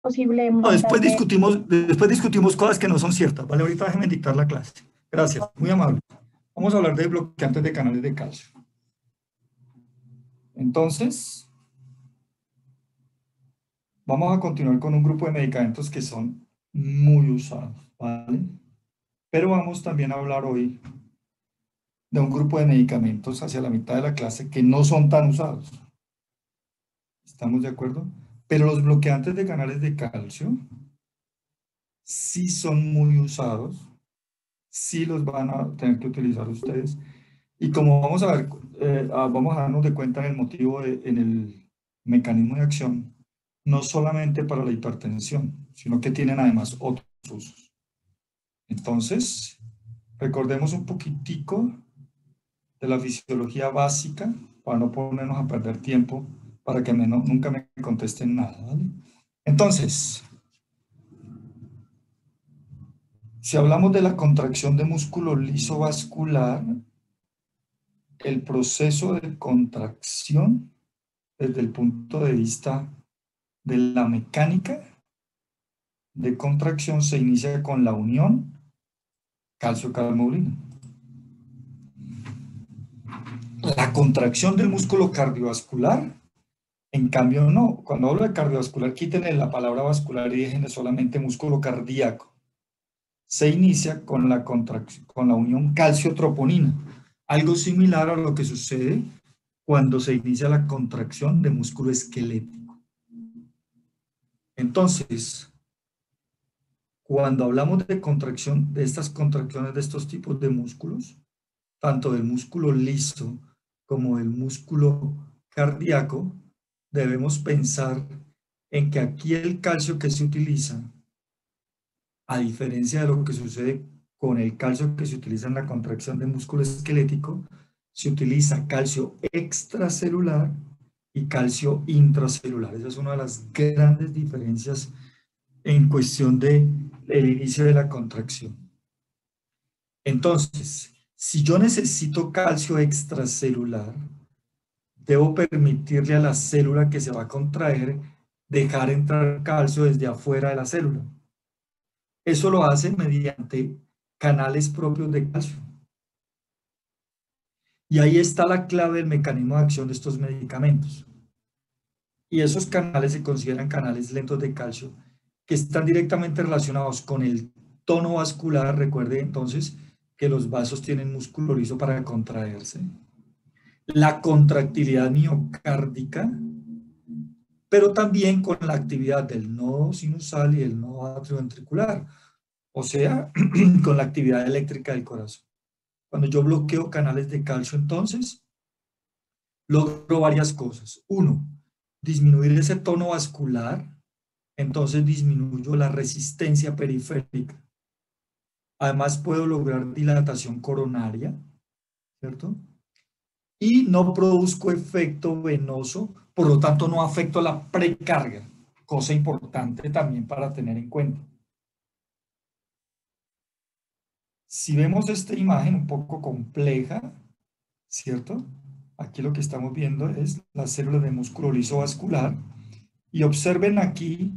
posible No, mandarme. después discutimos cosas que no son ciertas, ¿vale? Ahorita déjenme dictar la clase. Gracias, muy amable. Vamos a hablar de bloqueantes de canales de calcio. Entonces, vamos a continuar con un grupo de medicamentos que son muy usados, ¿vale? Pero vamos también a hablar hoy de un grupo de medicamentos hacia la mitad de la clase que no son tan usados. ¿Estamos de acuerdo? Pero los bloqueantes de canales de calcio sí son muy usados, sí los van a tener que utilizar ustedes. Y como vamos a ver, vamos a darnos de cuenta en el motivo, en el mecanismo de acción, no solamente para la hipertensión, sino que tienen además otros usos. Entonces, recordemos un poquitico de la fisiología básica para no ponernos a perder tiempo, para que nunca me contesten nada, ¿vale? Entonces, si hablamos de la contracción de músculo liso vascular, el proceso de contracción desde el punto de vista de la mecánica de contracción se inicia con la unión calcio-calmodulina. La contracción del músculo cardiovascular, en cambio, no. Cuando hablo de cardiovascular, quítenle la palabra vascular y déjenle solamente músculo cardíaco. Se inicia con la contracción, con la unión calcio-troponina. Algo similar a lo que sucede cuando se inicia la contracción de músculo esquelético. Entonces, cuando hablamos de contracción, de estas contracciones de estos tipos de músculos, tanto del músculo liso como del músculo cardíaco, debemos pensar en que aquí el calcio que se utiliza, a diferencia de lo que sucede con el calcio que se utiliza en la contracción del músculo esquelético, se utiliza calcio extracelular y calcio intracelular. Esa es una de las grandes diferencias en cuestión de el inicio de la contracción. Entonces, si yo necesito calcio extracelular, debo permitirle a la célula que se va a contraer dejar entrar calcio desde afuera de la célula. Eso lo hace mediante canales propios de calcio. Y ahí está la clave del mecanismo de acción de estos medicamentos. Y esos canales se consideran canales lentos de calcio que están directamente relacionados con el tono vascular. Recuerde entonces que los vasos tienen músculo liso para contraerse. La contractilidad miocárdica, pero también con la actividad del nodo sinusal y del nodo atrioventricular, o sea, con la actividad eléctrica del corazón. Cuando yo bloqueo canales de calcio, entonces, logro varias cosas. Uno, disminuir ese tono vascular, entonces disminuyo la resistencia periférica. Además, puedo lograr dilatación coronaria, ¿cierto? Y no produzco efecto venoso, por lo tanto no afecto la precarga, cosa importante también para tener en cuenta. Si vemos esta imagen un poco compleja, ¿cierto? Aquí lo que estamos viendo es las células de músculo liso vascular y observen aquí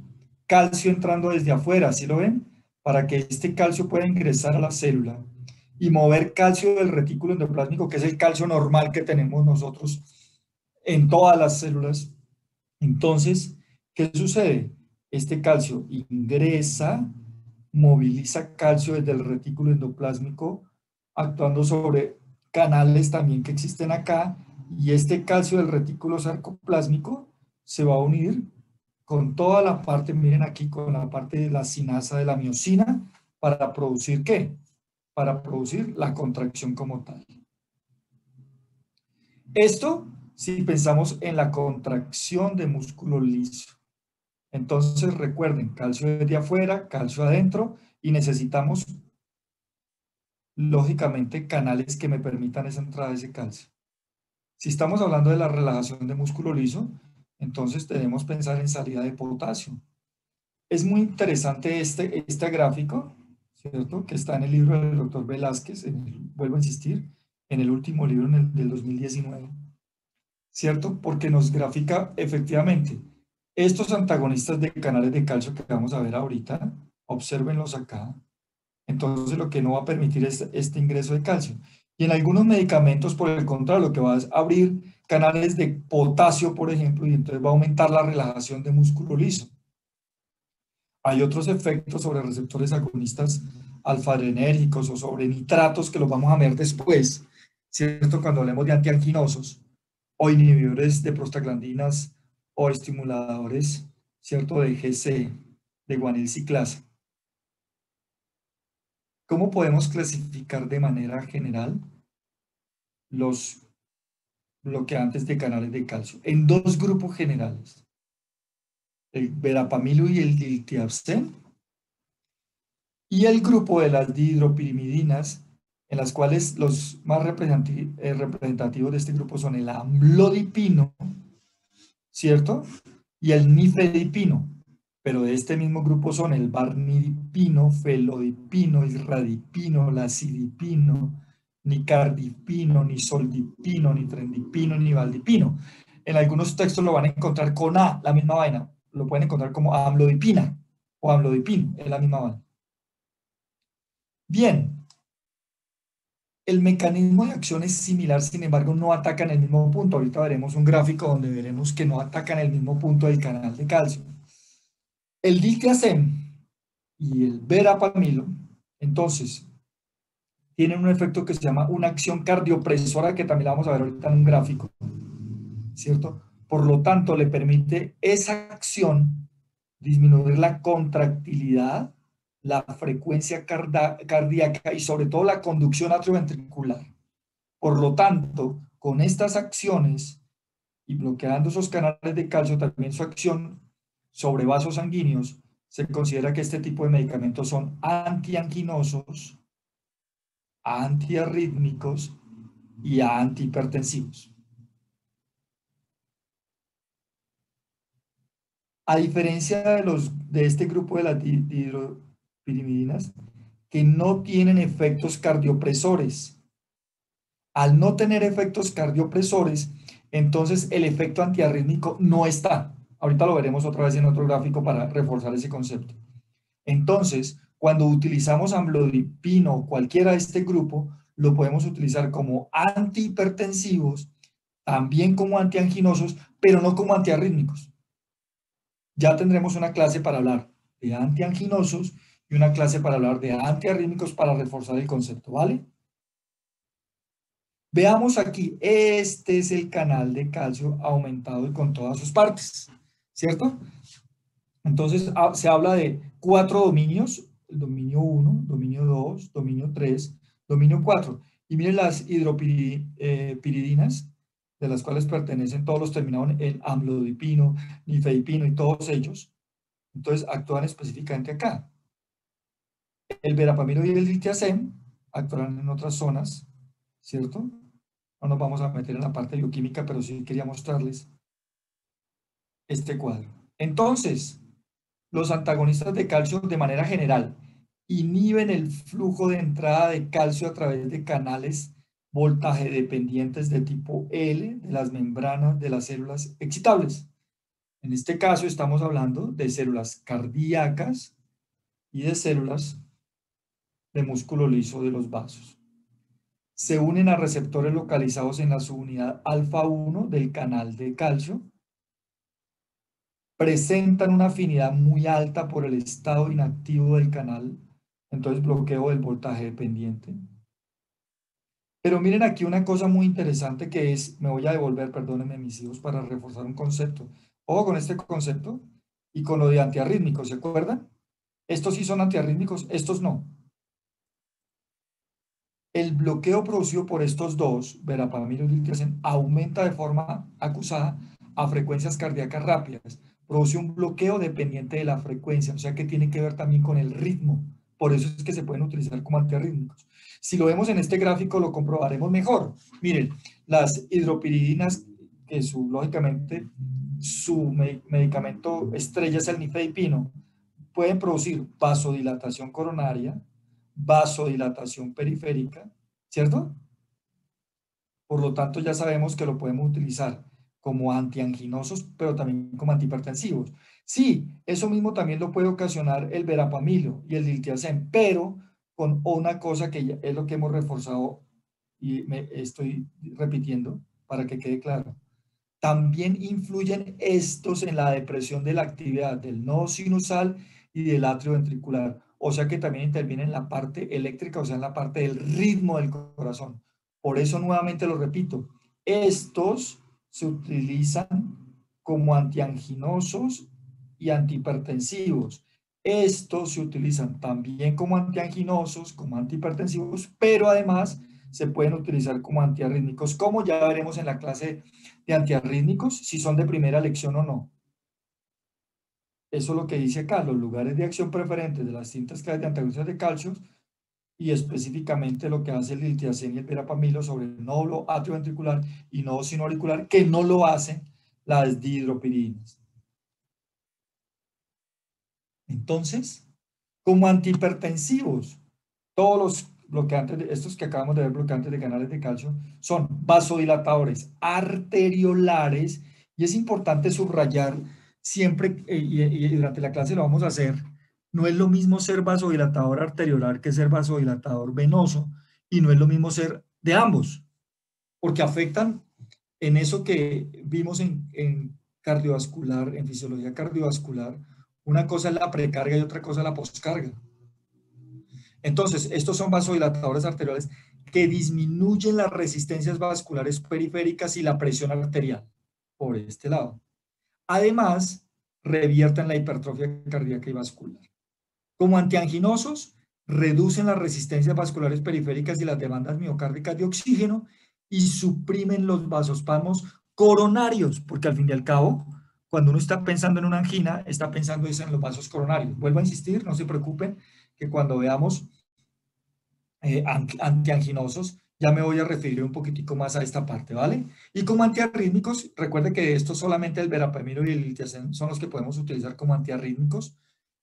calcio entrando desde afuera, ¿sí lo ven? Para que este calcio pueda ingresar a la célula y mover calcio del retículo endoplásmico, que es el calcio normal que tenemos nosotros en todas las células. Entonces, ¿qué sucede? Este calcio ingresa, moviliza calcio desde el retículo endoplásmico, actuando sobre canales también que existen acá, y este calcio del retículo sarcoplásmico se va a unir con toda la parte, miren aquí, con la parte de la sinasa de la miosina, para producir ¿qué? Para producir la contracción como tal. Esto si pensamos en la contracción de músculo liso. Entonces recuerden, calcio desde afuera, calcio adentro, y necesitamos lógicamente canales que me permitan esa entrada de ese calcio. Si estamos hablando de la relajación de músculo liso, entonces debemos pensar en salida de potasio. Es muy interesante este gráfico, ¿cierto? Que está en el libro del doctor Velázquez, vuelvo a insistir, en el último libro del 2019, ¿cierto? Porque nos grafica efectivamente Estos antagonistas de canales de calcio que vamos a ver ahorita, obsérvenlos acá. Entonces lo que no va a permitir es este ingreso de calcio. Y en algunos medicamentos, por el contrario, lo que va a abrir canales de potasio, por ejemplo, y entonces va a aumentar la relajación de músculo liso. Hay otros efectos sobre receptores agonistas alfa-adrenérgicos o sobre nitratos que los vamos a ver después, ¿cierto? Cuando hablemos de antianginosos o inhibidores de prostaglandinas o estimuladores, ¿cierto? De GC, de guanil ciclasa. ¿Cómo podemos clasificar de manera general los bloqueantes de canales de calcio? En dos grupos generales, el verapamilo y el diltiazem, y el grupo de las dihidropirimidinas, en las cuales los más representativos de este grupo son el amlodipino, ¿cierto? Y el nifedipino, pero de este mismo grupo son el barnidipino, felodipino, isradipino, lacidipino, nicardipino, nisoldipino, nitrendipino, nivaldipino. En algunos textos lo van a encontrar con A, la misma vaina. Lo pueden encontrar como amlodipina o amlodipino, es la misma vaina. Bien, el mecanismo de acción es similar, sin embargo, no atacan el mismo punto. Ahorita veremos un gráfico donde veremos que no atacan el mismo punto del canal de calcio. El diltiazem y el verapamilo, entonces, tienen un efecto que se llama una acción cardiopresora, que también la vamos a ver ahorita en un gráfico, ¿cierto? Por lo tanto, le permite esa acción disminuir la contractilidad, la frecuencia cardíaca y sobre todo la conducción atrioventricular. Por lo tanto, con estas acciones y bloqueando esos canales de calcio, también su acción sobre vasos sanguíneos, se considera que este tipo de medicamentos son antianginosos, antiarrítmicos y antihipertensivos. A diferencia de este grupo de las dihidropirimidinas, que no tienen efectos cardiopresores. Al no tener efectos cardiopresores, entonces el efecto antiarrítmico no está. Ahorita lo veremos otra vez en otro gráfico para reforzar ese concepto. Entonces, cuando utilizamos amlodipino o cualquiera de este grupo, lo podemos utilizar como antihipertensivos, también como antianginosos, pero no como antiarrítmicos. Ya tendremos una clase para hablar de antianginosos y una clase para hablar de antiarrítmicos para reforzar el concepto, ¿vale? Veamos aquí, este es el canal de calcio aumentado y con todas sus partes, ¿cierto? Entonces se habla de 4 dominios, el dominio 1, dominio 2, dominio 3, dominio 4. Y miren las hidropiridinas, de las cuales pertenecen todos los terminados en amlodipino, nifedipino y todos ellos. Entonces actúan específicamente acá. El verapamilo y el diltiazem actuarán en otras zonas, ¿cierto? No nos vamos a meter en la parte bioquímica, pero sí quería mostrarles este cuadro. Entonces, los antagonistas de calcio de manera general inhiben el flujo de entrada de calcio a través de canales voltaje dependientes de tipo L de las membranas de las células excitables. En este caso estamos hablando de células cardíacas y de células de músculo liso de los vasos. Se unen a receptores localizados en la subunidad alfa 1 del canal de calcio, presentan una afinidad muy alta por el estado inactivo del canal, entonces bloqueo del voltaje dependiente. Pero miren aquí una cosa muy interesante que es, me voy a devolver, perdónenme mis hijos, para reforzar un concepto. Ojo con este concepto y con lo de antiarrítmicos, ¿se acuerdan? Estos sí son antiarrítmicos, estos no. El bloqueo producido por estos dos, verapamilo y diltiazem, aumenta de forma acusada a frecuencias cardíacas rápidas. Produce un bloqueo dependiente de la frecuencia, o sea que tiene que ver también con el ritmo. Por eso es que se pueden utilizar como antiarrítmicos. Si lo vemos en este gráfico, lo comprobaremos mejor. Miren, las hidropiridinas, que lógicamente su medicamento estrella es el nifedipino, pueden producir vasodilatación coronaria, vasodilatación periférica, ¿cierto? Por lo tanto, ya sabemos que lo podemos utilizar como antianginosos, pero también como antihipertensivos. Sí, eso mismo también lo puede ocasionar el verapamilo y el diltiazem, pero con una cosa que es lo que hemos reforzado y me estoy repitiendo para que quede claro. También influyen estos en la depresión de la actividad del nodo sinusal y del atrio ventricular. O sea que también intervienen en la parte eléctrica, o sea, en la parte del ritmo del corazón. Por eso nuevamente lo repito, estos se utilizan como antianginosos y antihipertensivos. Estos se utilizan también como antianginosos, como antihipertensivos, pero además se pueden utilizar como antiarrítmicos, como ya veremos en la clase de antiarrítmicos, si son de primera elección o no. Eso es lo que dice acá, los lugares de acción preferentes de las distintas clases de antagonistas de calcio y específicamente lo que hace el diltiazem y el verapamilo sobre el nódulo atrioventricular y nodo sinoauricular, que no lo hacen las dihidropiridinas. Entonces, como antihipertensivos, todos los bloqueantes, estos que acabamos de ver, bloqueantes de canales de calcio, son vasodilatadores arteriolares, y es importante subrayar siempre, y durante la clase lo vamos a hacer, no es lo mismo ser vasodilatador arteriolar que ser vasodilatador venoso, y no es lo mismo ser de ambos, porque afectan en eso que vimos en cardiovascular, en fisiología cardiovascular. Una cosa es la precarga y otra cosa es la poscarga. Entonces, estos son vasodilatadores arteriales que disminuyen las resistencias vasculares periféricas y la presión arterial por este lado. Además, revierten la hipertrofia cardíaca y vascular. Como antianginosos, reducen las resistencias vasculares periféricas y las demandas miocárdicas de oxígeno y suprimen los vasospasmos coronarios, porque al fin y al cabo, cuando uno está pensando en una angina, está pensando eso en los vasos coronarios. Vuelvo a insistir, no se preocupen, que cuando veamos antianginosos, ya me voy a referir un poquitico más a esta parte, ¿vale? Y como antiarrítmicos, recuerde que esto solamente el verapamilo y el diltiazem son los que podemos utilizar como antiarrítmicos.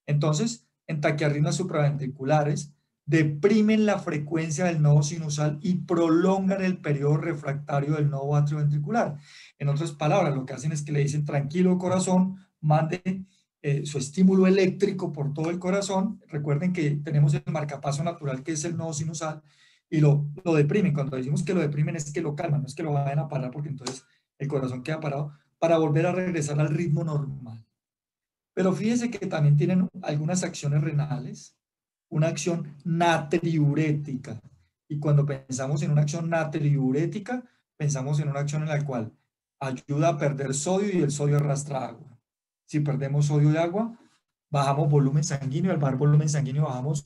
Entonces, en taquiarritmias supraventriculares, deprimen la frecuencia del nodo sinusal y prolongan el periodo refractario del nodo atrioventricular. En otras palabras, lo que hacen es que le dicen, tranquilo corazón, mande su estímulo eléctrico por todo el corazón. Recuerden que tenemos el marcapaso natural que es el nodo sinusal y lo deprimen. Cuando decimos que lo deprimen es que lo calman, no es que lo vayan a parar porque entonces el corazón queda parado para volver a regresar al ritmo normal. Pero fíjese que también tienen algunas acciones renales, una acción natriurética. Y cuando pensamos en una acción natriurética, pensamos en una acción en la cual ayuda a perder sodio y el sodio arrastra agua. Si perdemos sodio de agua, bajamos volumen sanguíneo, al bajar volumen sanguíneo bajamos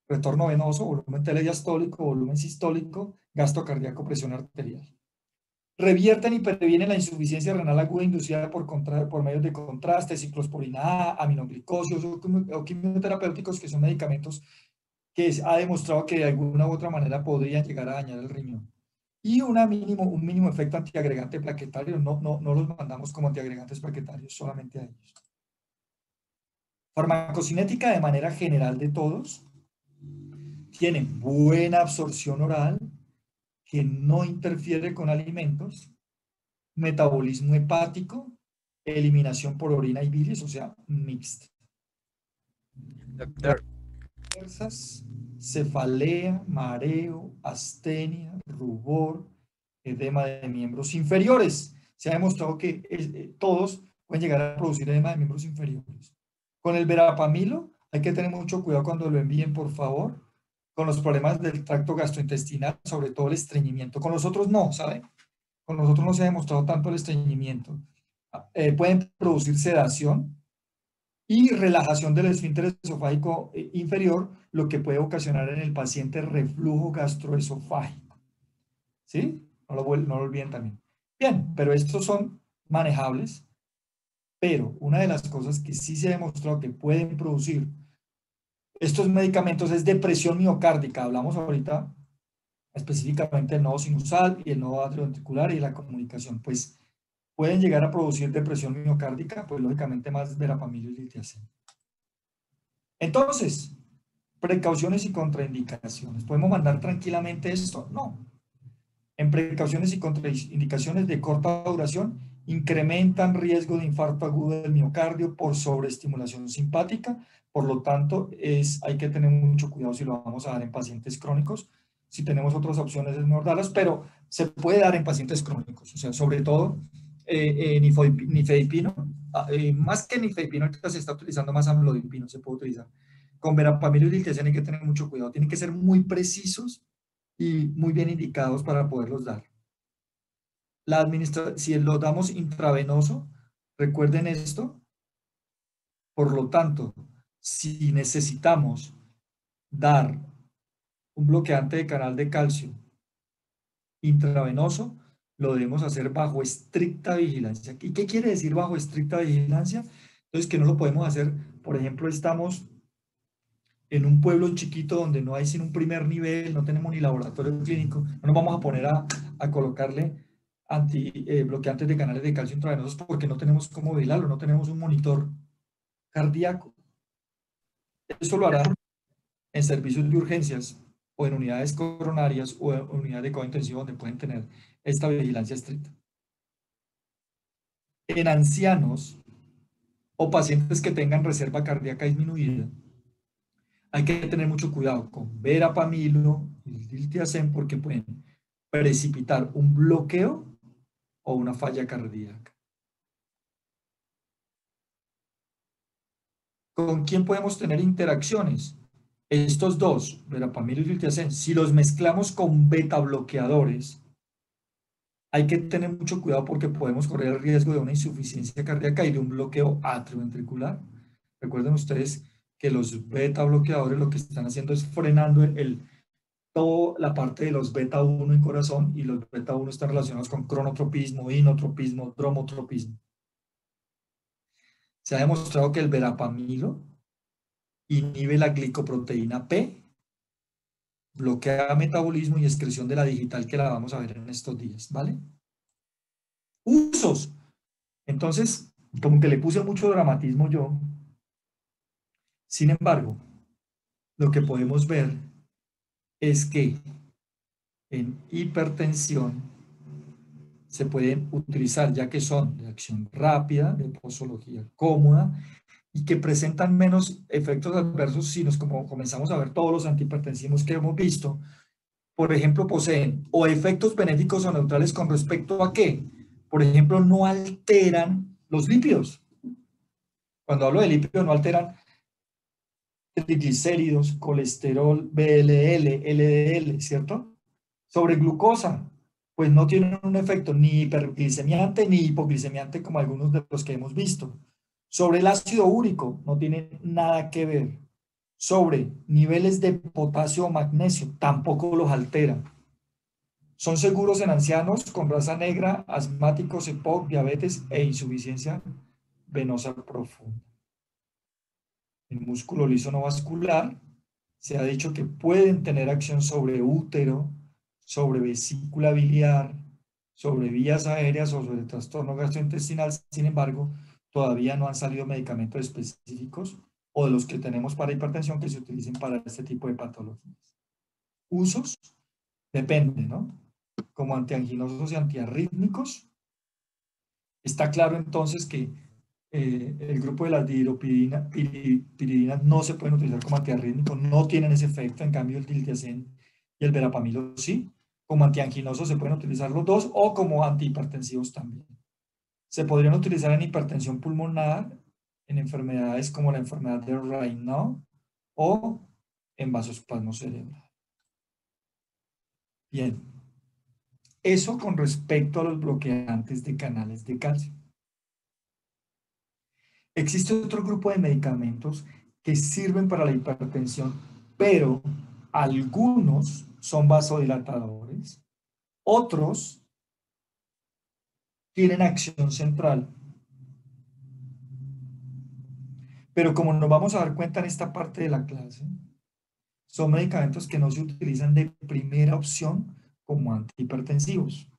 retorno venoso, volumen telediastólico, volumen sistólico, gasto cardíaco, presión arterial. Revierten y previenen la insuficiencia renal aguda inducida por medios de contraste, ciclosporina A, aminoglicosios o quimioterapéuticos, que son medicamentos que ha demostrado que de alguna u otra manera podrían llegar a dañar el riñón. Y un mínimo efecto antiagregante plaquetario, no los mandamos como antiagregantes plaquetarios, solamente a ellos. Farmacocinética de manera general de todos, tienen buena absorción oral, que no interfiere con alimentos, metabolismo hepático, eliminación por orina y bilis, o sea, mixta. Doctor, Fuerzas, cefalea, mareo, astenia, rubor, edema de miembros inferiores. Se ha demostrado que todos pueden llegar a producir edema de miembros inferiores. Con el verapamilo hay que tener mucho cuidado cuando lo envíen, por favor, con los problemas del tracto gastrointestinal, sobre todo el estreñimiento. Con los otros no, ¿saben? Con nosotros no se ha demostrado tanto el estreñimiento. Pueden producir sedación y relajación del esfínter esofágico inferior, lo que puede ocasionar en el paciente reflujo gastroesofágico. ¿Sí? No lo olviden también. Bien, pero estos son manejables, pero una de las cosas que sí se ha demostrado que pueden producir estos medicamentos es depresión miocárdica. Hablamos ahorita específicamente del nodo sinusal y el nodo atrioventricular y la comunicación. Pues pueden llegar a producir depresión miocárdica, pues lógicamente más verapamilo y diltiazem. Entonces, precauciones y contraindicaciones. ¿Podemos mandar tranquilamente esto? No. En precauciones y contraindicaciones de corta duración, incrementan riesgo de infarto agudo del miocardio por sobreestimulación simpática. Por lo tanto, hay que tener mucho cuidado si lo vamos a dar en pacientes crónicos. Si tenemos otras opciones es mejor darlas, pero se puede dar en pacientes crónicos. O sea, sobre todo nifedipino, más que nifedipino, ahorita se está utilizando más amlodipino, se puede utilizar. Con verapamil y diltiazem hay que tener mucho cuidado. Tienen que ser muy precisos y muy bien indicados para poderlos dar. Si lo damos intravenoso, recuerden esto, por lo tanto, si necesitamos dar un bloqueante de canal de calcio intravenoso, lo debemos hacer bajo estricta vigilancia. ¿Y qué quiere decir bajo estricta vigilancia? Entonces, que no lo podemos hacer, por ejemplo, estamos en un pueblo chiquito donde no hay sino un primer nivel, no tenemos ni laboratorio clínico, no nos vamos a poner a colocarle bloqueantes de canales de calcio intravenosos porque no tenemos cómo vigilarlo, no tenemos un monitor cardíaco. Eso lo hará en servicios de urgencias o en unidades coronarias o en unidades de cuidado intensivo donde pueden tener esta vigilancia estricta. En ancianos o pacientes que tengan reserva cardíaca disminuida, hay que tener mucho cuidado con verapamilo y diltiazem porque pueden precipitar un bloqueo o una falla cardíaca. ¿Con quién podemos tener interacciones? Estos dos, verapamil y diltiazem, si los mezclamos con beta bloqueadores, hay que tener mucho cuidado porque podemos correr el riesgo de una insuficiencia cardíaca y de un bloqueo atrioventricular. Recuerden ustedes que los beta bloqueadores lo que están haciendo es frenando toda la parte de los beta 1 en corazón, y los beta 1 están relacionados con cronotropismo, inotropismo, dromotropismo. Se ha demostrado que el verapamilo inhibe la glicoproteína P, bloquea metabolismo y excreción de la digital que la vamos a ver en estos días, ¿vale? Usos. Entonces, como que le puse mucho dramatismo yo. Sin embargo, lo que podemos ver es que en hipertensión se pueden utilizar ya que son de acción rápida, de posología cómoda y que presentan menos efectos adversos si nos como comenzamos a ver todos los antihipertensivos que hemos visto. Por ejemplo, poseen o efectos benéficos o neutrales con respecto a qué. Por ejemplo, no alteran los lípidos. Cuando hablo de lípidos, no alteran triglicéridos, colesterol, VLL, LDL, ¿cierto? Sobre glucosa, pues no tienen un efecto ni hiperglicemiante ni hipoglicemiante como algunos de los que hemos visto. Sobre el ácido úrico, no tienen nada que ver. Sobre niveles de potasio o magnesio, tampoco los alteran. Son seguros en ancianos con raza negra, asmáticos, EPOC, diabetes e insuficiencia venosa profunda. El músculo liso no vascular, se ha dicho que pueden tener acción sobre útero, sobre vesícula biliar, sobre vías aéreas o sobre trastorno gastrointestinal. Sin embargo, todavía no han salido medicamentos específicos o de los que tenemos para hipertensión que se utilicen para este tipo de patologías. Usos, depende, ¿no? Como antianginosos y antiarrítmicos. Está claro entonces que el grupo de las dihidropiridinas no se pueden utilizar como antiarrítmicos, no tienen ese efecto, en cambio el diltiazem y el verapamilo sí. Como antianginosos se pueden utilizar los dos o como antihipertensivos también. Se podrían utilizar en hipertensión pulmonar, en enfermedades como la enfermedad de Raynaud o en vasospasmo cerebral. Bien, eso con respecto a los bloqueantes de canales de calcio. Existe otro grupo de medicamentos que sirven para la hipertensión, pero algunos son vasodilatadores, otros tienen acción central. Pero como nos vamos a dar cuenta en esta parte de la clase, son medicamentos que no se utilizan de primera opción como antihipertensivos.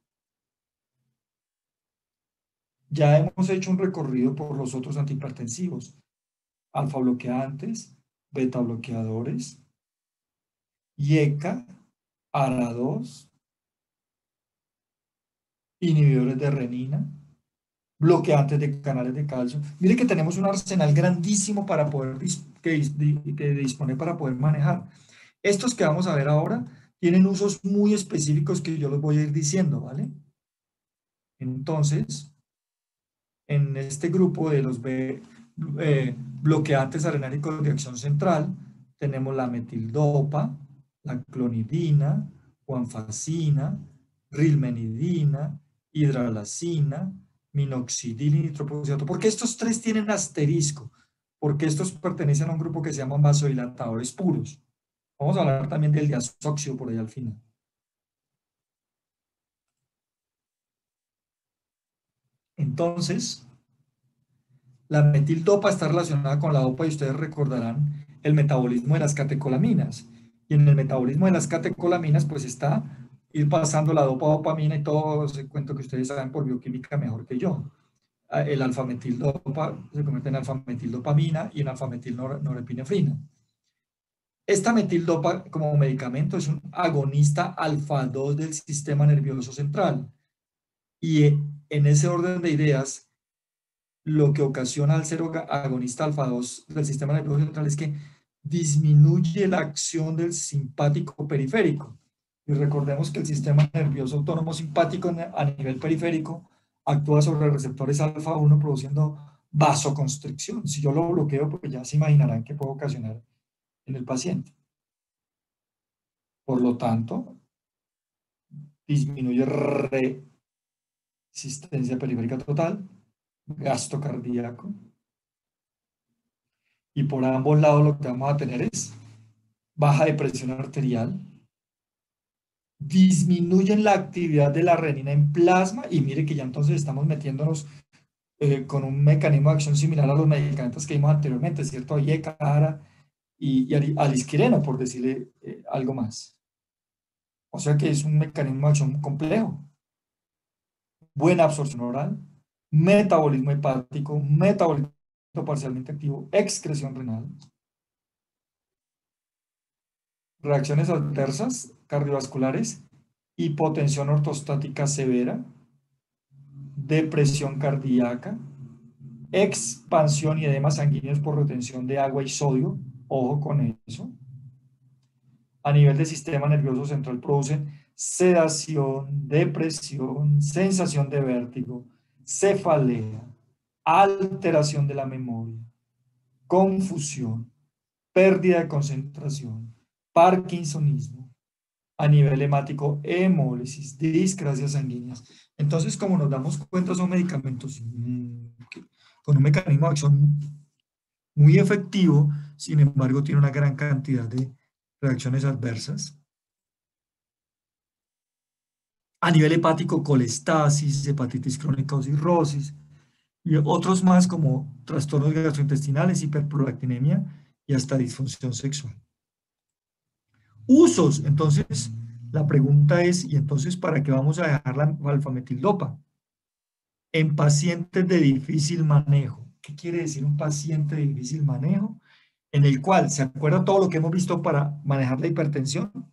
Ya hemos hecho un recorrido por los otros antihipertensivos: alfa bloqueantes, beta bloqueadores, IECA, ARA2, inhibidores de renina, bloqueantes de canales de calcio. Mire que tenemos un arsenal grandísimo para poder que disponer para poder manejar. Estos que vamos a ver ahora tienen usos muy específicos que yo los voy a ir diciendo, ¿vale? Entonces, en este grupo de los bloqueantes arenéricos de acción central, tenemos la metildopa, la clonidina, guanfacina, rilmenidina, hidralazina, minoxidil y nitroprusiato. ¿Por qué estos tres tienen asterisco? Porque estos pertenecen a un grupo que se llaman vasodilatadores puros. Vamos a hablar también del diazoxio por ahí al final. Entonces, la metildopa está relacionada con la dopa y ustedes recordarán el metabolismo de las catecolaminas. Y en el metabolismo de las catecolaminas pues está ir pasando la dopa dopamina y todo ese cuento que ustedes saben por bioquímica mejor que yo. El alfa-metildopa se convierte en alfa-metildopamina y en alfa-metilnorepinefrina. Esta metildopa como medicamento es un agonista alfa-2 del sistema nervioso central. Y en ese orden de ideas, lo que ocasiona al ser agonista alfa-2 del sistema nervioso central es que disminuye la acción del simpático periférico. Y recordemos que el sistema nervioso autónomo simpático a nivel periférico actúa sobre receptores alfa-1 produciendo vasoconstricción. Si yo lo bloqueo, pues ya se imaginarán qué puede ocasionar en el paciente. Por lo tanto, disminuye resistencia periférica total, gasto cardíaco, y por ambos lados lo que vamos a tener es baja de presión arterial, disminuyen la actividad de la renina en plasma, y mire que ya entonces estamos metiéndonos con un mecanismo de acción similar a los medicamentos que vimos anteriormente, ¿cierto? Yecara y alisquireno, por decirle algo más. O sea que es un mecanismo de acción complejo. Buena absorción oral, metabolismo hepático, metabolismo parcialmente activo, excreción renal. Reacciones adversas cardiovasculares, hipotensión ortostática severa, depresión cardíaca, expansión y edemas sanguíneos por retención de agua y sodio, ojo con eso. A nivel del sistema nervioso central producen sedación, depresión, sensación de vértigo, cefalea, alteración de la memoria, confusión, pérdida de concentración, parkinsonismo, a nivel hemático, hemólisis, discrasias sanguíneas. Entonces, como nos damos cuenta, son medicamentos con un mecanismo de acción muy efectivo, sin embargo, tiene una gran cantidad de reacciones adversas. A nivel hepático, colestasis, hepatitis crónica o cirrosis, y otros más como trastornos gastrointestinales, hiperprolactinemia y hasta disfunción sexual. Usos, entonces, la pregunta es, ¿y entonces para qué vamos a dejar la alfametildopa? En pacientes de difícil manejo. ¿Qué quiere decir un paciente de difícil manejo? En el cual, ¿se acuerda todo lo que hemos visto para manejar la hipertensión?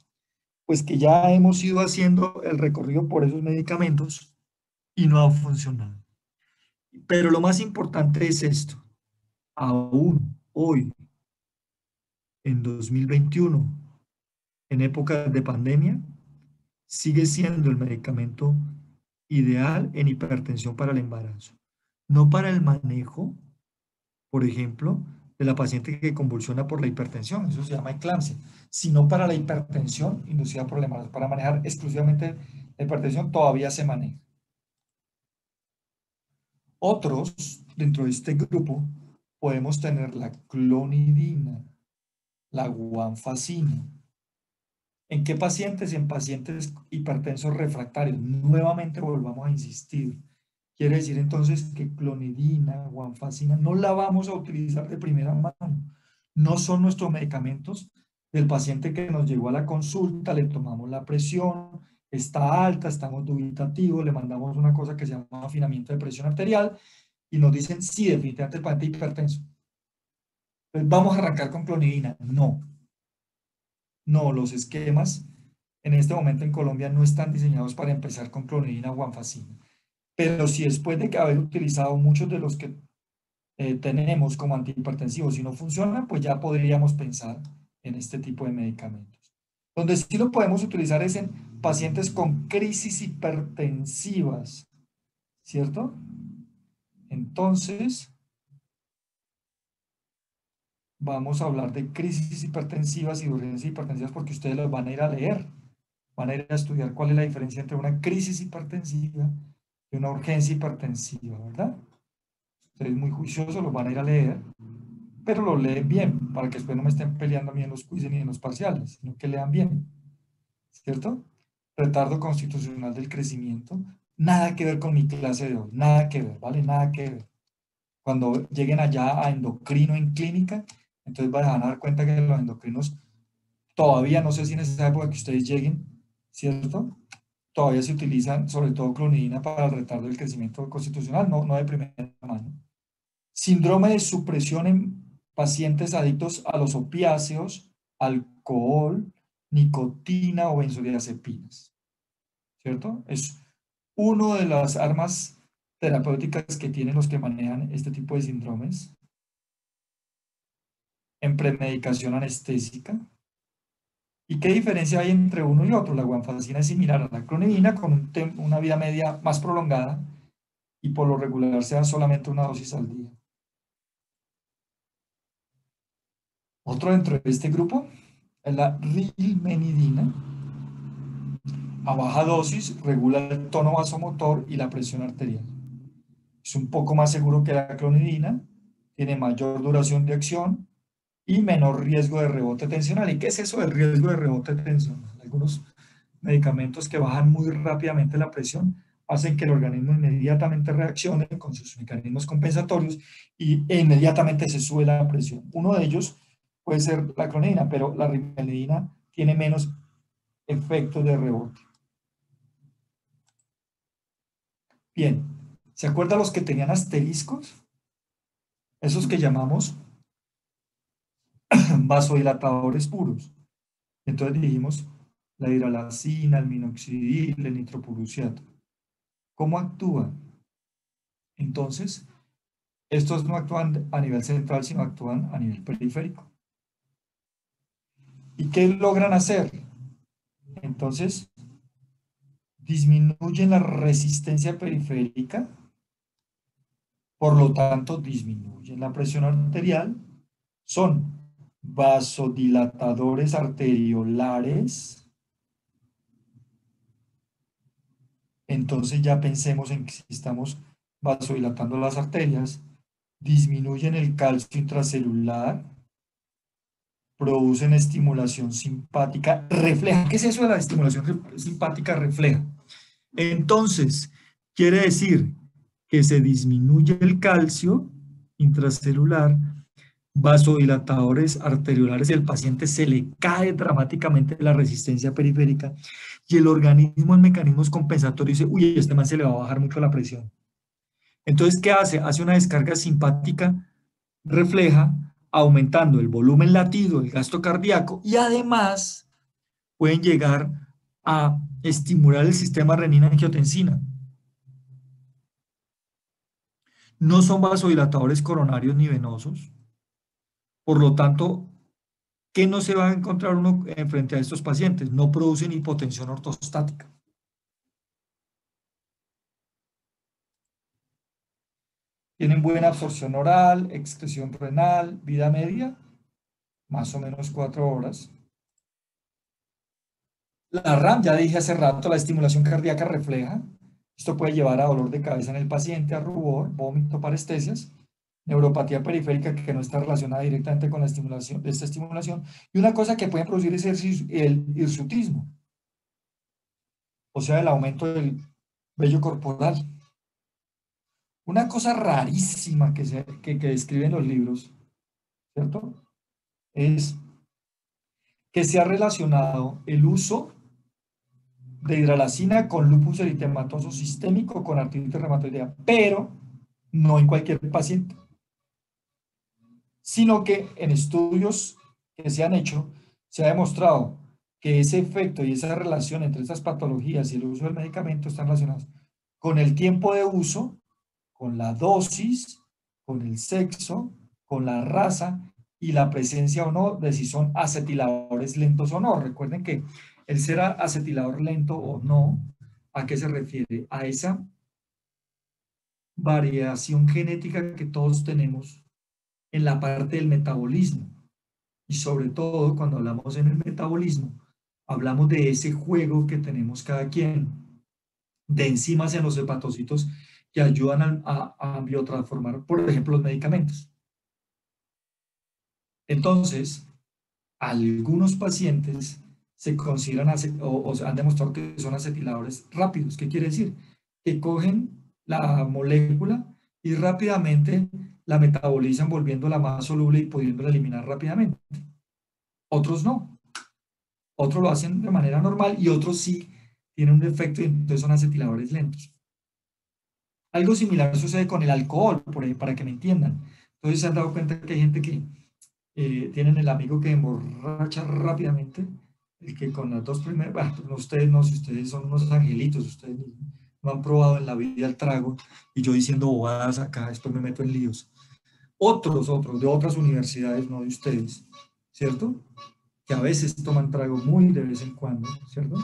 Pues que ya hemos ido haciendo el recorrido por esos medicamentos y no ha funcionado. Pero lo más importante es esto. Aún hoy, en 2021, en épocas de pandemia, sigue siendo el medicamento ideal en hipertensión para el embarazo. No para el manejo, por ejemplo, de la paciente que convulsiona por la hipertensión, eso se llama eclampsia, sino para la hipertensión inducida por el embarazo. Para manejar exclusivamente la hipertensión todavía se maneja. Otros, dentro de este grupo, podemos tener la clonidina, la guanfacina. ¿En qué pacientes? En pacientes hipertensos refractarios. Nuevamente volvamos a insistir. Quiere decir entonces que clonidina, guanfacina, no la vamos a utilizar de primera mano. No son nuestros medicamentos del paciente que nos llegó a la consulta, le tomamos la presión, está alta, estamos dubitativos, le mandamos una cosa que se llama afinamiento de presión arterial y nos dicen, sí, definitivamente el paciente hipertenso. Entonces, ¿vamos a arrancar con clonidina? No. No, los esquemas en este momento en Colombia no están diseñados para empezar con clonidina o guanfacina. Pero si después de que haber utilizado muchos de los que tenemos como antihipertensivos y no funcionan, pues ya podríamos pensar en este tipo de medicamentos. Donde sí lo podemos utilizar es en pacientes con crisis hipertensivas, ¿cierto? Entonces, vamos a hablar de crisis hipertensivas y urgencias hipertensivas porque ustedes los van a ir a leer, van a ir a estudiar cuál es la diferencia entre una crisis hipertensiva y una urgencia hipertensiva, ¿verdad? Ustedes muy juiciosos los van a ir a leer, pero lo leen bien, para que después no me estén peleando a mí en los quizzes ni en los parciales, sino que lean bien, ¿cierto? Retardo constitucional del crecimiento, nada que ver con mi clase de hoy, nada que ver, ¿vale? Nada que ver. Cuando lleguen allá a endocrino en clínica, entonces van a dar cuenta que los endocrinos todavía, no sé si en esa época que ustedes lleguen, ¿cierto? Todavía se utilizan, sobre todo clonidina, para el retardo del crecimiento constitucional, no de primera mano. Síndrome de supresión en pacientes adictos a los opiáceos, alcohol, nicotina o benzodiazepinas, ¿cierto? Es una de las armas terapéuticas que tienen los que manejan este tipo de síndromes. En premedicación anestésica. ¿Y qué diferencia hay entre uno y otro? La guanfacina es similar a la clonidina con una vida media más prolongada y por lo regular se da solamente una dosis al día. Otro dentro de este grupo es la rilmenidina. A baja dosis regula el tono vasomotor y la presión arterial. Es un poco más seguro que la clonidina, tiene mayor duración de acción y menor riesgo de rebote tensional. ¿Y qué es eso del riesgo de rebote tensional? Algunos medicamentos que bajan muy rápidamente la presión hacen que el organismo inmediatamente reaccione con sus mecanismos compensatorios e inmediatamente se sube la presión. Uno de ellos puede ser la clonidina, pero la rilmenidina tiene menos efectos de rebote. Bien, ¿se acuerdan los que tenían asteriscos? Esos que llamamos vasodilatadores puros. Entonces dijimos la hidralazina, el minoxidil, el nitroprusiato. ¿Cómo actúan? Entonces, estos no actúan a nivel central, sino actúan a nivel periférico. ¿Y qué logran hacer? Entonces, disminuyen la resistencia periférica, por lo tanto, disminuyen la presión arterial. Son vasodilatadores arteriolares. Entonces ya pensemos en que si estamos vasodilatando las arterias, disminuyen el calcio intracelular, producen estimulación simpática, refleja. ¿Qué es eso de la estimulación simpática refleja? Entonces, quiere decir que se disminuye el calcio intracelular, vasodilatadores arteriolares, y el paciente se le cae dramáticamente la resistencia periférica y el organismo en mecanismos compensatorios dice, uy, este man se le va a bajar mucho la presión. Entonces, ¿qué hace? Hace una descarga simpática refleja, aumentando el volumen latido, el gasto cardíaco, y además pueden llegar a estimular el sistema renina-angiotensina. No son vasodilatadores coronarios ni venosos, por lo tanto, ¿qué no se va a encontrar uno frente a estos pacientes? No producen hipotensión ortostática. Tienen buena absorción oral, excreción renal, vida media, más o menos 4 horas. La RAM, ya dije hace rato, la estimulación cardíaca refleja. Esto puede llevar a dolor de cabeza en el paciente, a rubor, vómito, parestesias, neuropatía periférica que no está relacionada directamente con la estimulación, esta estimulación. Y una cosa que puede producir es el hirsutismo, o sea, el aumento del vello corporal. Una cosa rarísima que describen los libros, ¿cierto? Es que se ha relacionado el uso de hidralazina con lupus eritematoso sistémico con artritis reumatoidea, pero no en cualquier paciente, sino que en estudios que se han hecho, se ha demostrado que ese efecto y esa relación entre estas patologías y el uso del medicamento están relacionados con el tiempo de uso, con la dosis, con el sexo, con la raza y la presencia o no de si son acetiladores lentos o no. Recuerden que el ser acetilador lento o no, ¿a qué se refiere? A esa variación genética que todos tenemos en la parte del metabolismo. Y sobre todo, cuando hablamos en el metabolismo, hablamos de ese juego que tenemos cada quien, de enzimas en los hepatocitos que ayudan a biotransformar, por ejemplo, los medicamentos. Entonces, algunos pacientes se consideran o han demostrado que son acetiladores rápidos. ¿Qué quiere decir? Que cogen la molécula y rápidamente la metabolizan volviéndola más soluble y pudiéndola eliminar rápidamente. Otros no. Otros lo hacen de manera normal y otros sí tienen un defecto y entonces son acetiladores lentos. Algo similar sucede con el alcohol, por ahí, para que me entiendan. Entonces se han dado cuenta que hay gente que tienen el amigo que emborracha rápidamente, el que con las dos primeras, bueno, ustedes no, si ustedes son unos angelitos, ustedes no han probado en la vida el trago, y yo diciendo bobadas acá, después me meto en líos. Otros, de otras universidades, no de ustedes, ¿cierto? Que a veces toman trago muy de vez en cuando, ¿cierto?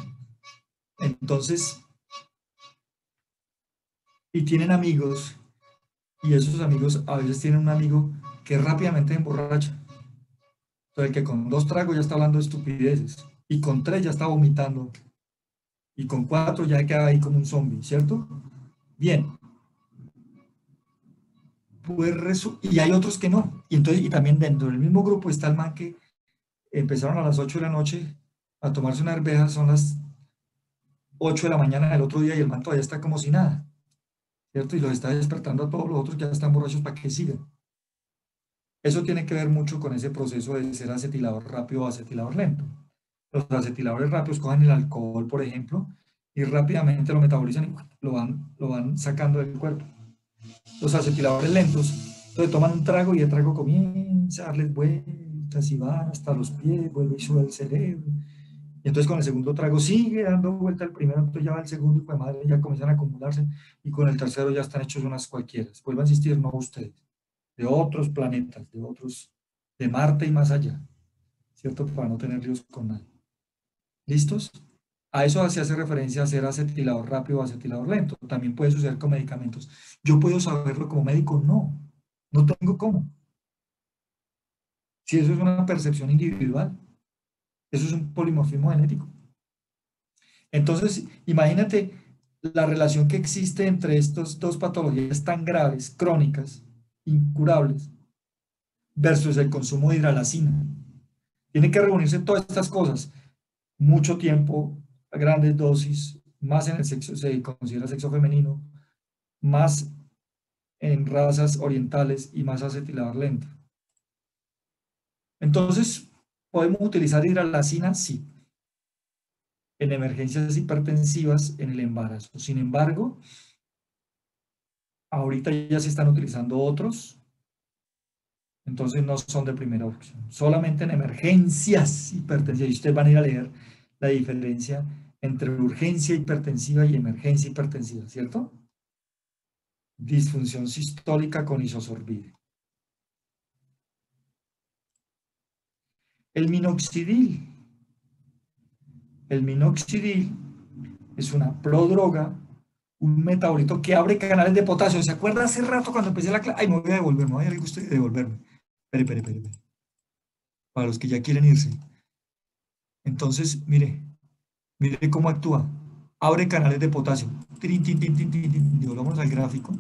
Entonces, y tienen amigos, y esos amigos a veces tienen un amigo que rápidamente emborracha. Entonces, el que con 2 tragos ya está hablando de estupideces, y con 3 ya está vomitando, y con 4 ya queda ahí como un zombie, ¿cierto? Bien, pues y hay otros que no. Y entonces, y también dentro del mismo grupo está el man que empezaron a las 8 de la noche a tomarse una cerveza, son las 8 de la mañana del otro día y el man todavía está como si nada, ¿cierto? Y los está despertando a todos los otros que ya están borrachos para que sigan. Eso tiene que ver mucho con ese proceso de ser acetilador rápido o acetilador lento. Los acetiladores rápidos cogen el alcohol, por ejemplo, y rápidamente lo metabolizan y lo van sacando del cuerpo. Los acetiladores lentos, entonces toman un trago y el trago comienza a darles vueltas y va hasta los pies, vuelve y sube el cerebro. Y entonces con el segundo trago sigue dando vuelta el primero, entonces ya va el segundo y pues madre ya comienzan a acumularse y con el tercero ya están hechos unas cualquiera. Vuelvo a insistir, no ustedes, de otros planetas, de otros, de Marte y más allá, ¿cierto? Para no tener líos con nadie. ¿Listos? A eso se hace referencia a ser acetilador rápido o acetilador lento. También puede suceder con medicamentos. ¿Yo puedo saberlo como médico? No, no tengo cómo. Si eso es una percepción individual, eso es un polimorfismo genético. Entonces, imagínate la relación que existe entre estas dos patologías tan graves, crónicas, incurables, versus el consumo de hidralazina. Tienen que reunirse todas estas cosas. Mucho tiempo, grandes dosis, más en el sexo, se considera sexo femenino, más en razas orientales y más acetilador lento. Entonces, ¿podemos utilizar hidralazina? Sí. En emergencias hipertensivas, en el embarazo. Sin embargo, ahorita ya se están utilizando otros, entonces no son de primera opción. Solamente en emergencias hipertensivas. Y ustedes van a ir a leer la diferencia entre urgencia hipertensiva y emergencia hipertensiva, ¿cierto? Disfunción sistólica con isosorbide. El minoxidil. El minoxidil es una prodroga, un metabolito que abre canales de potasio. ¿Se acuerda hace rato cuando empecé la clase? Ay, me voy a devolver, me voy a dar el gusto de devolverme. Espere. Para los que ya quieren irse. Entonces, mire cómo actúa. Abre canales de potasio. Volvamos al gráfico.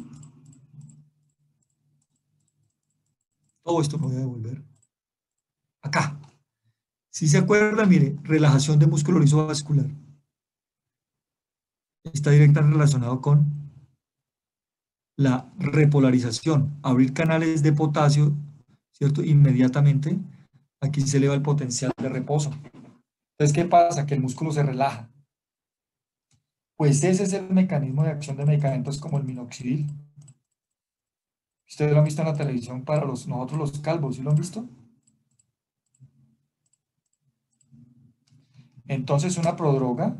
Todo esto me voy a devolver. Acá. Si se acuerdan, mire, relajación de músculo liso vascular. Está directamente relacionado con la repolarización. Abrir canales de potasio, ¿cierto? Inmediatamente aquí se eleva el potencial de reposo. Entonces, ¿qué pasa? Que el músculo se relaja. Pues ese es el mecanismo de acción de medicamentos como el minoxidil. Ustedes lo han visto en la televisión para nosotros los calvos, ¿sí lo han visto? Entonces una prodroga,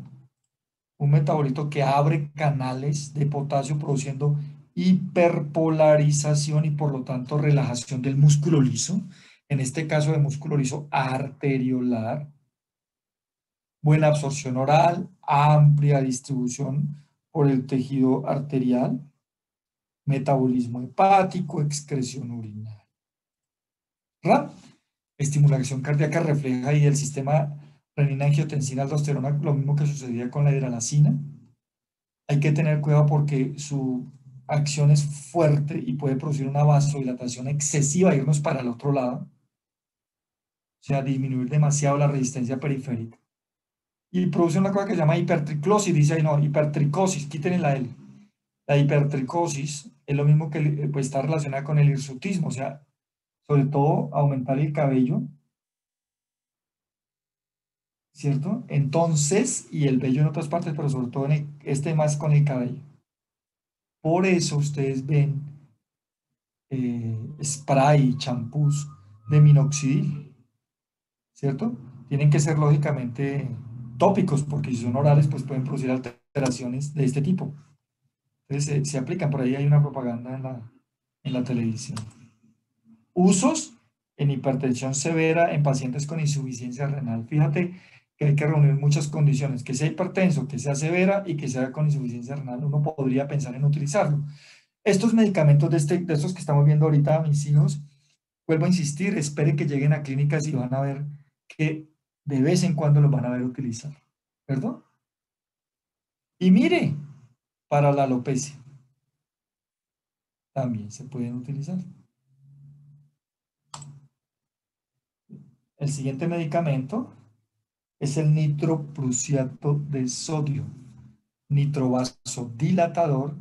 un metabolito que abre canales de potasio produciendo hiperpolarización y por lo tanto relajación del músculo liso, en este caso de músculo liso arteriolar, buena absorción oral, amplia distribución por el tejido arterial, metabolismo hepático, excreción urinaria. RAM, estimulación cardíaca refleja ahí el sistema renina-angiotensina-aldosterona, lo mismo que sucedía con la hidralacina. Hay que tener cuidado porque su acción es fuerte y puede producir una vasodilatación excesiva, irnos para el otro lado, o sea, disminuir demasiado la resistencia periférica. Y produce una cosa que se llama hipertriclosis, dice ahí, no, hipertricosis, quítenle la L. La hipertricosis es lo mismo que pues, está relacionada con el hirsutismo, o sea, sobre todo aumentar el cabello, ¿cierto? Entonces, y el vello en otras partes, pero sobre todo en este más con el cabello. Por eso ustedes ven spray, champús de minoxidil, ¿cierto? Tienen que ser lógicamente tópicos, porque si son orales, pues pueden producir alteraciones de este tipo. Entonces se aplican, por ahí hay una propaganda en la televisión. Usos en hipertensión severa en pacientes con insuficiencia renal. Fíjate que hay que reunir muchas condiciones, que sea hipertenso, que sea severa y que sea con insuficiencia renal. Uno podría pensar en utilizarlo. Estos medicamentos de estos que estamos viendo ahorita, mis hijos, vuelvo a insistir, espere que lleguen a clínicas y van a ver que de vez en cuando los van a ver utilizar, ¿verdad? Y mire, para la alopecia también se pueden utilizar. El siguiente medicamento es el nitroprusiato de sodio, nitrovasodilatador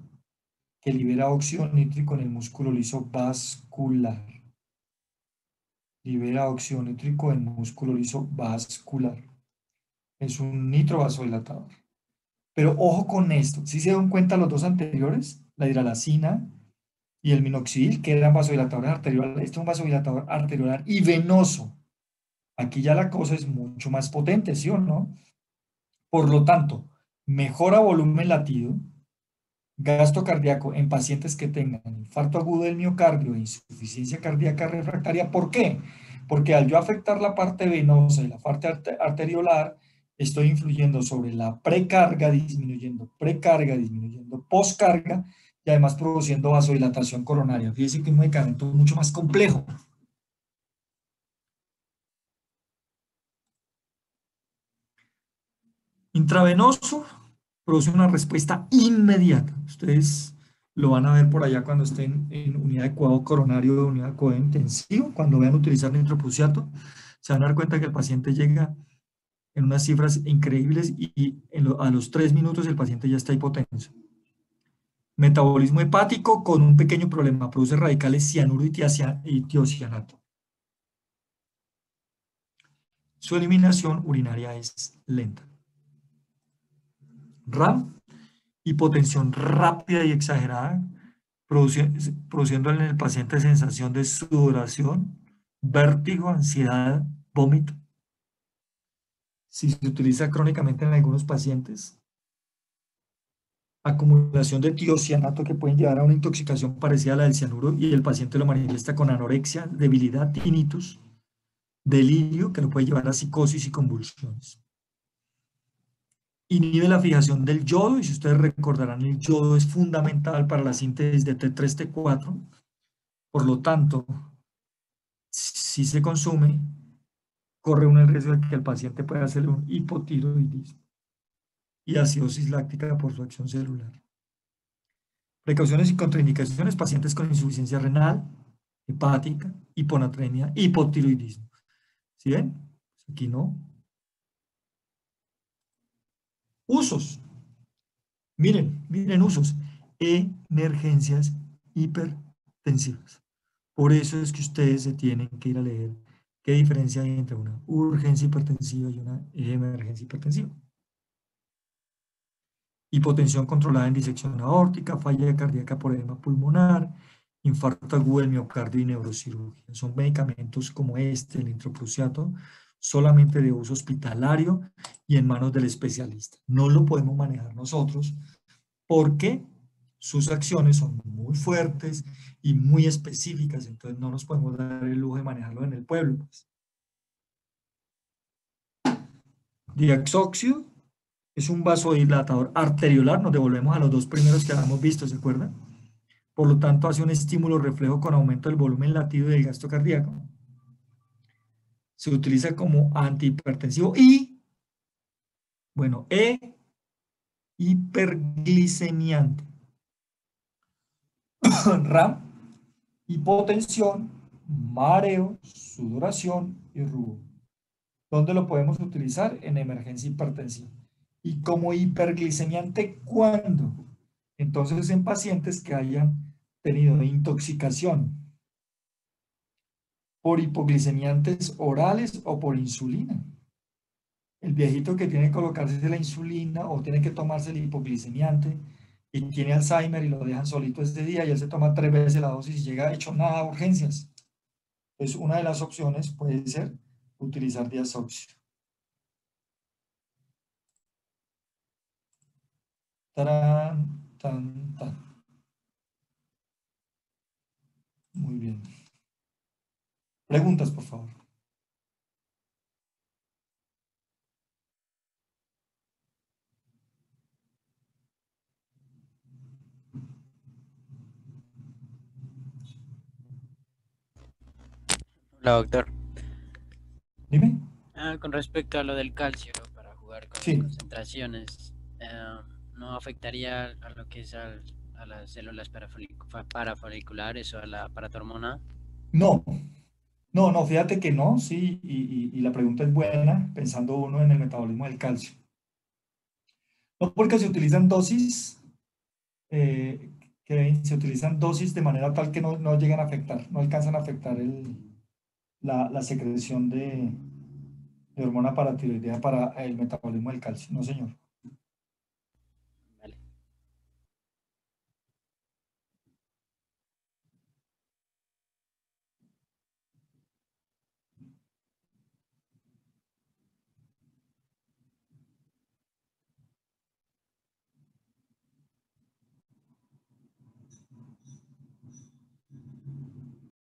que libera óxido nítrico en el músculo liso vascular. Libera óxido nítrico en el músculo liso vascular. Es un nitrovasodilatador. Pero ojo con esto, si se dan cuenta los dos anteriores, la hidralacina y el minoxidil, que eran vasodilatadores arteriolares, este es un vasodilatador arteriolar y venoso. Aquí ya la cosa es mucho más potente, ¿sí o no? Por lo tanto, mejora volumen latido, gasto cardíaco en pacientes que tengan infarto agudo del miocardio e insuficiencia cardíaca refractaria. ¿Por qué? Porque al yo afectar la parte venosa y la parte arteriolar, estoy influyendo sobre la precarga, disminuyendo poscarga y además produciendo vasodilatación coronaria. Fíjense que es un medicamento mucho más complejo. Intravenoso produce una respuesta inmediata. Ustedes lo van a ver por allá cuando estén en unidad de cuidado coronario o unidad de cuidado intensivo, cuando vean utilizar nitroprusiato, se van a dar cuenta que el paciente llega en unas cifras increíbles y a los 3 minutos el paciente ya está hipotenso. Metabolismo hepático con un pequeño problema, produce radicales cianuro y tiocianato. Su eliminación urinaria es lenta. RAM, hipotensión rápida y exagerada, produciendo en el paciente sensación de sudoración, vértigo, ansiedad, vómito. Si se utiliza crónicamente en algunos pacientes, acumulación de tiocianato que pueden llevar a una intoxicación parecida a la del cianuro y el paciente lo manifiesta con anorexia, debilidad, tinnitus, delirio que lo puede llevar a psicosis y convulsiones. Inhibe la fijación del yodo, y si ustedes recordarán, el yodo es fundamental para la síntesis de T3, T4. Por lo tanto, si se consume, corre un riesgo de que el paciente pueda hacerle un hipotiroidismo y acidosis láctica por su acción celular. Precauciones y contraindicaciones: pacientes con insuficiencia renal, hepática, hiponatremia, hipotiroidismo. ¿Sí ven? Aquí no. Usos. Miren usos. Emergencias hipertensivas. Por eso es que ustedes se tienen que ir a leer qué diferencia hay entre una urgencia hipertensiva y una emergencia hipertensiva. Hipotensión controlada en disección aórtica, falla cardíaca por edema pulmonar, infarto agudo del miocardio y neurocirugía. Son medicamentos como este, el nitroprusiato, solamente de uso hospitalario y en manos del especialista. No lo podemos manejar nosotros porque sus acciones son muy fuertes y muy específicas, entonces no nos podemos dar el lujo de manejarlo en el pueblo, pues. Diaxóxido es un vasodilatador arteriolar, nos devolvemos a los dos primeros que habíamos visto, ¿se acuerdan? Por lo tanto, hace un estímulo reflejo con aumento del volumen latido y del gasto cardíaco. Se utiliza como antihipertensivo y, bueno, hiperglicemiante. RAM, hipotensión, mareo, sudoración y rubor. ¿Dónde lo podemos utilizar? En emergencia hipertensiva. Y como hiperglicemiante, ¿cuándo? Entonces, en pacientes que hayan tenido intoxicación por hipoglicemiantes orales o por insulina. El viejito que tiene que colocarse la insulina o tiene que tomarse el hipoglicemiante y tiene Alzheimer y lo dejan solito ese día y él se toma 3 veces la dosis y llega hecho nada a urgencias. Entonces, una de las opciones puede ser utilizar diazoxio. Tarán, tan, tan. Muy bien. Preguntas, por favor. Hola, doctor. Dime. Con respecto a lo del calcio, para jugar con las Sí. concentraciones, ¿no afectaría a lo que es a las células parafoliculares o a la paratormona? No, no, fíjate que no, sí, y la pregunta es buena, pensando uno en el metabolismo del calcio. No porque se utilizan dosis, que se utilizan dosis de manera tal que no llegan a afectar, no alcanzan a afectar la secreción de hormona paratiroidea para el metabolismo del calcio. No, señor.